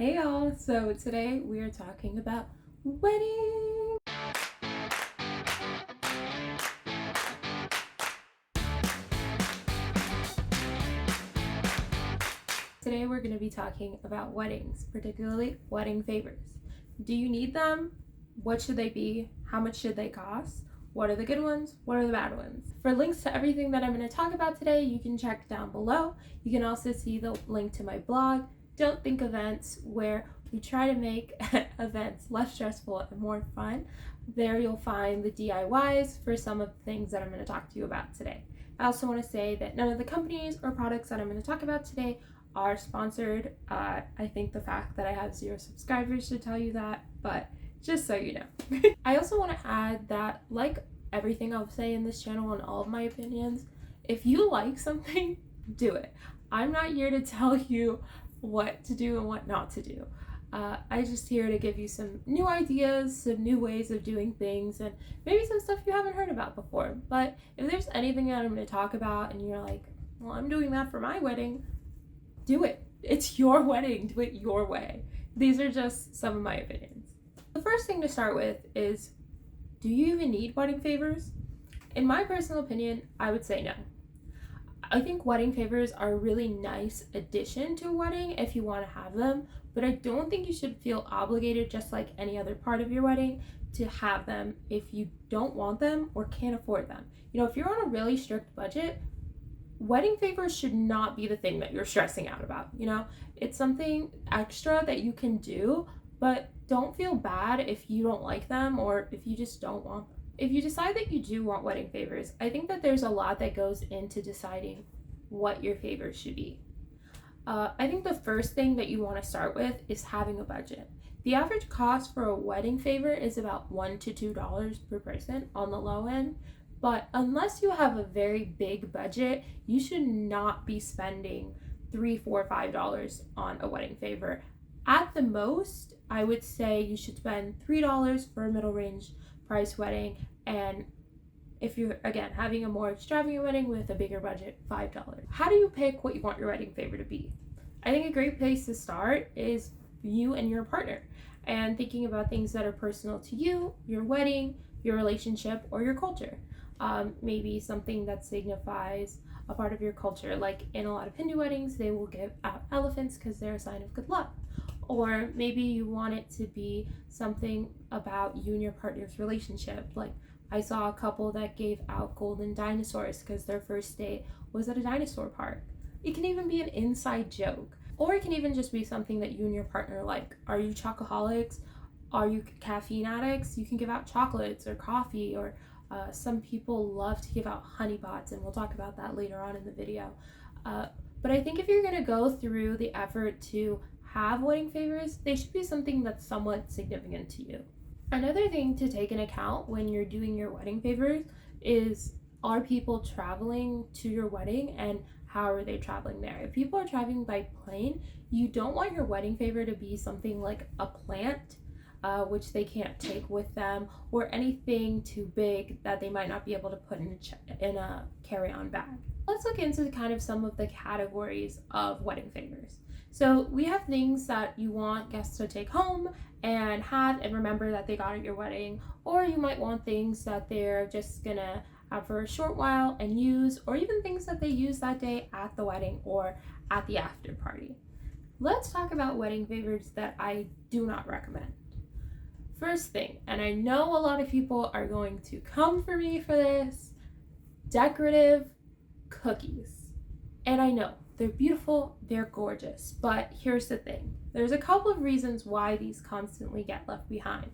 Hey y'all, so today we are talking about weddings. Today we're going to be talking about weddings, particularly wedding favors. Do you need them? What should they be? How much should they cost? What are the good ones? What are the bad ones? For links to everything that I'm going to talk about today, you can check down below. You can also see the link to my blog, Don't Think Events, where we try to make events less stressful and more fun. There you'll find the DIYs for some of the things that I'm going to talk to you about today. I also want to say that none of the companies or products that I'm going to talk about today are sponsored. I think the fact that I have 0 subscribers should tell you that, but just so you know. I also want to add that, like everything I'll say in this channel and all of my opinions, if you like something, do it. I'm not here to tell you what to do and what not to do. I'm just here to give you some new ideas, some new ways of doing things, and maybe some stuff you haven't heard about before. But if there's anything that I'm going to talk about and you're like, well, I'm doing that for my wedding, do it. It's your wedding. Do it your way. These are just some of my opinions. The first thing to start with is, do you even need wedding favors? In my personal opinion, I would say no. I think wedding favors are a really nice addition to a wedding if you want to have them, but I don't think you should feel obligated, just like any other part of your wedding, to have them if you don't want them or can't afford them. If you're on a really strict budget, wedding favors should not be the thing that you're stressing out about. It's something extra that you can do, but don't feel bad if you don't like them or if you just don't want them. If you decide that you do want wedding favors, I think that there's a lot that goes into deciding what your favors should be. I think the first thing that you want to start with is having a budget. The average cost for a wedding favor is about $1 to $2 per person on the low end, but unless you have a very big budget, you should not be spending $3, $4, $5 on a wedding favor. At the most, I would say you should spend $3 for a middle range price wedding, and if you're, again, having a more extravagant wedding with a bigger budget, $5. How do you pick what you want your wedding favor to be? I think a great place to start is you and your partner, and thinking about things that are personal to you, your wedding, your relationship, or your culture. Maybe something that signifies a part of your culture. Like in a lot of Hindu weddings, they will give out elephants because they're a sign of good luck. Or maybe you want it to be something about you and your partner's relationship. Like I saw a couple that gave out golden dinosaurs because their first date was at a dinosaur park. It can even be an inside joke. Or it can even just be something that you and your partner like. Are you chocoholics? Are you caffeine addicts? You can give out chocolates or coffee, or some people love to give out honey pots, and we'll talk about that later on in the video. But I think if you're going to go through the effort to have wedding favors, they should be something that's somewhat significant to you. Another thing to take into account when you're doing your wedding favors is, are people traveling to your wedding, and how are they traveling there? If people are traveling by plane, you don't want your wedding favor to be something like a plant, which they can't take with them, or anything too big that they might not be able to put in a carry-on bag. Let's look into kind of some of the categories of wedding favors. So we have things that you want guests to take home and have and remember that they got at your wedding, or you might want things that they're just gonna have for a short while and use, or even things that they use that day at the wedding or at the after party. Let's talk about wedding favors that I do not recommend. First thing, and I know a lot of people are going to come for me for this, decorative cookies. And I know they're beautiful, they're gorgeous, but here's the thing. There's a couple of reasons why these constantly get left behind.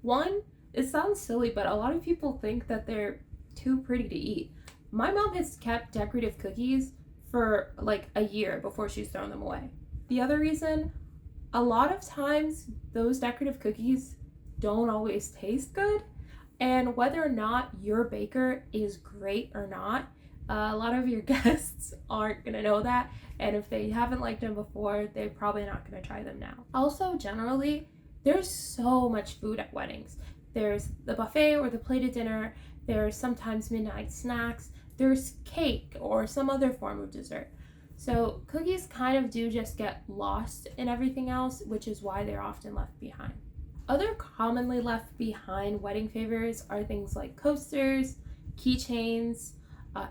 One, it sounds silly, but a lot of people think that they're too pretty to eat. My mom has kept decorative cookies for like a year before she's thrown them away. The other reason, a lot of times those decorative cookies don't always taste good, and whether or not your baker is great or not, a lot of your guests aren't going to know that, and if they haven't liked them before, they're probably not going to try them now. Also, generally, there's so much food at weddings. There's the buffet or the plated dinner, there's sometimes midnight snacks, there's cake or some other form of dessert. So cookies kind of do just get lost in everything else, which is why they're often left behind. Other commonly left behind wedding favors are things like coasters, keychains,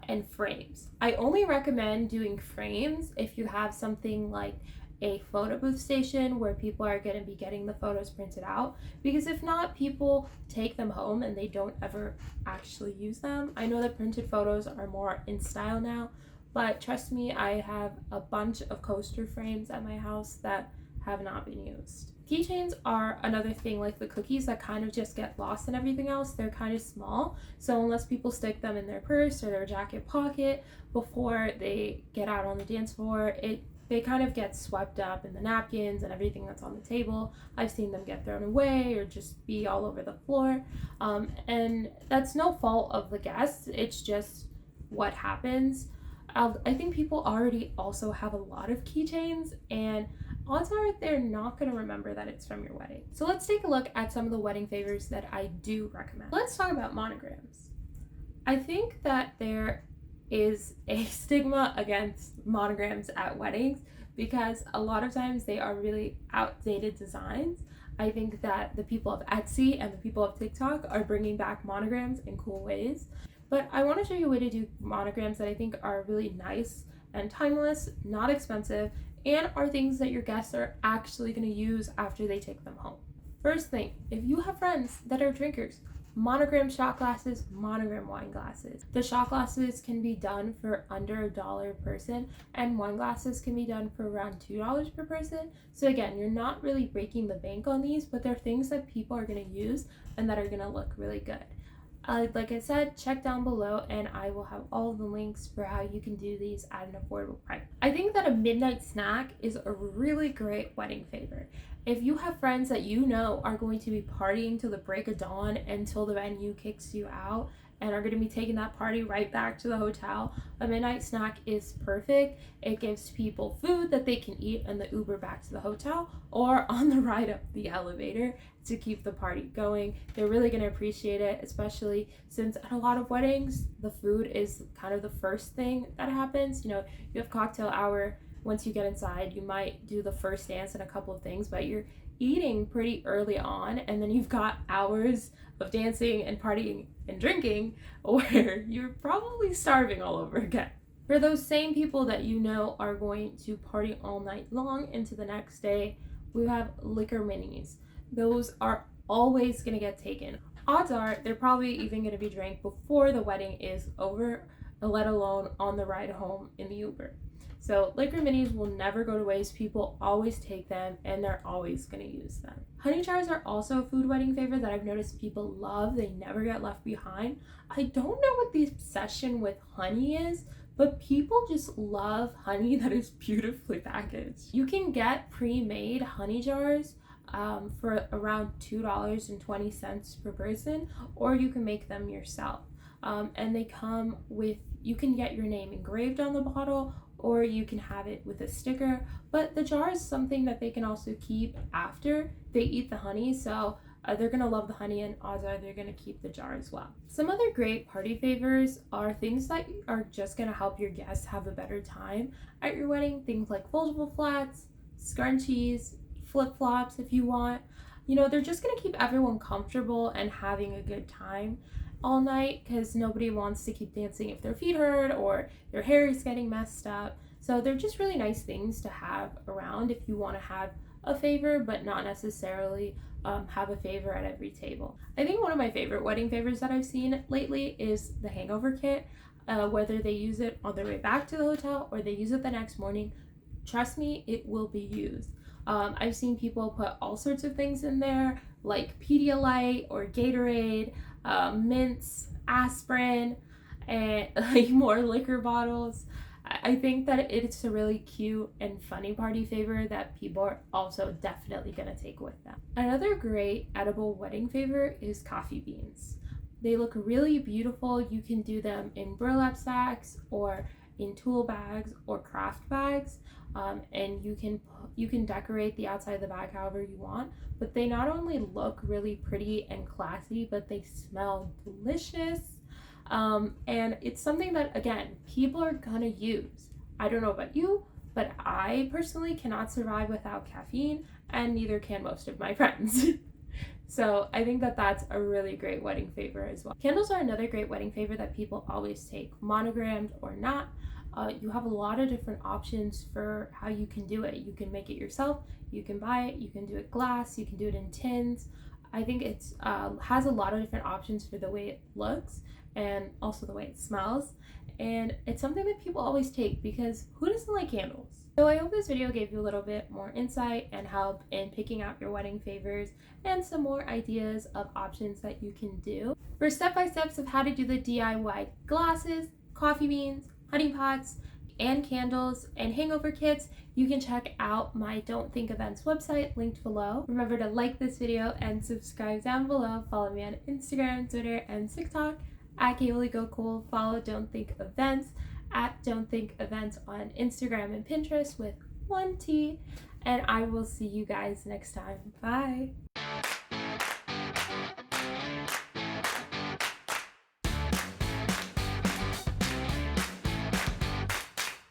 and frames. I only recommend doing frames if you have something like a photo booth station where people are going to be getting the photos printed out, because if not, people take them home and they don't ever actually use them. I know that printed photos are more in style now, but trust me, I have a bunch of coaster frames at my house that have not been used. Keychains are another thing like the cookies that kind of just get lost in everything else. They're kind of small, so unless people stick them in their purse or their jacket pocket before they get out on the dance floor, they kind of get swept up in the napkins and everything that's on the table. I've seen them get thrown away or just be all over the floor, and that's no fault of the guests. It's just what happens. I think people already also have a lot of keychains, and odds are they're not going to remember that it's from your wedding. So let's take a look at some of the wedding favors that I do recommend. Let's talk about monograms. I think that there is a stigma against monograms at weddings because a lot of times they are really outdated designs. I think that the people of Etsy and the people of TikTok are bringing back monograms in cool ways. But I want to show you a way to do monograms that I think are really nice and timeless, not expensive, and are things that your guests are actually going to use after they take them home. First thing, if you have friends that are drinkers, monogram shot glasses, monogram wine glasses. The shot glasses can be done for under $1 per person, and wine glasses can be done for around $2 per person. So again, you're not really breaking the bank on these, but they're things that people are going to use and that are going to look really good. Like I said, check down below and I will have all of the links for how you can do these at an affordable price. I think that a midnight snack is a really great wedding favor. If you have friends that you know are going to be partying till the break of dawn until the venue kicks you out and are going to be taking that party right back to the hotel, a midnight snack is perfect. It gives people food that they can eat in the Uber back to the hotel or on the ride up the elevator to keep the party going. They're really going to appreciate it, especially since at a lot of weddings, the food is kind of the first thing that happens. You know, you have cocktail hour. Once you get inside, you might do the first dance and a couple of things, but you're eating pretty early on, and then you've got hours of dancing and partying and drinking where you're probably starving all over again. For those same people that you know are going to party all night long into the next day, we have liquor minis. Those are always going to get taken. Odds are they're probably even going to be drank before the wedding is over, let alone on the ride home in the Uber. So liquor minis will never go to waste. People always take them and they're always going to use them. Honey jars are also a food wedding favorite that I've noticed people love. They never get left behind. I don't know what the obsession with honey is, but people just love honey that is beautifully packaged. You can get pre-made honey jars for around $2.20 per person, or you can make them yourself. And they come with, you can get your name engraved on the bottle, or you can have it with a sticker, but the jar is something that they can also keep after they eat the honey, so they're gonna love the honey, and odds are they're gonna keep the jar as well. Some other great party favors are things that are just gonna help your guests have a better time at your wedding. Things like foldable flats, scrunchies, flip-flops if you want. You know, they're just gonna keep everyone comfortable and having a good time all night, because nobody wants to keep dancing if their feet hurt or their hair is getting messed up. So they're just really nice things to have around if you want to have a favor, but not necessarily have a favor at every table. I think one of my favorite wedding favors that I've seen lately is the hangover kit. Whether they use it on their way back to the hotel or they use it the next morning, trust me, it will be used. I've seen people put all sorts of things in there, like Pedialyte or Gatorade, mints, aspirin, and like more liquor bottles. I think that it's a really cute and funny party favor that people are also definitely gonna take with them. Another great edible wedding favor is coffee beans. They look really beautiful. You can do them in burlap sacks or in tool bags or craft bags, and you can decorate the outside of the bag however you want, but they not only look really pretty and classy, but they smell delicious, and it's something that, again, people are gonna use I don't know about you, but I personally cannot survive without caffeine, and neither can most of my friends. So I think that that's a really great wedding favor as well. Candles are another great wedding favor that people always take, monogrammed or not. You have a lot of different options for how you can do it. You can make it yourself, you can buy it, you can do it glass, you can do it in tins. I think it's has a lot of different options for the way it looks and also the way it smells. And it's something that people always take because who doesn't like candles? So I hope this video gave you a little bit more insight and help in picking out your wedding favors and some more ideas of options that you can do. For step-by-steps of how to do the DIY glasses, coffee beans, honey pots, and candles and hangover kits, you can check out my Don't Think Events website linked below. Remember to like this video and subscribe down below. Follow me on Instagram, Twitter, and TikTok at KayleeGoCool. Follow Don't Think Events at Don't Think Events on Instagram and Pinterest with 1T. And I will see you guys next time. Bye.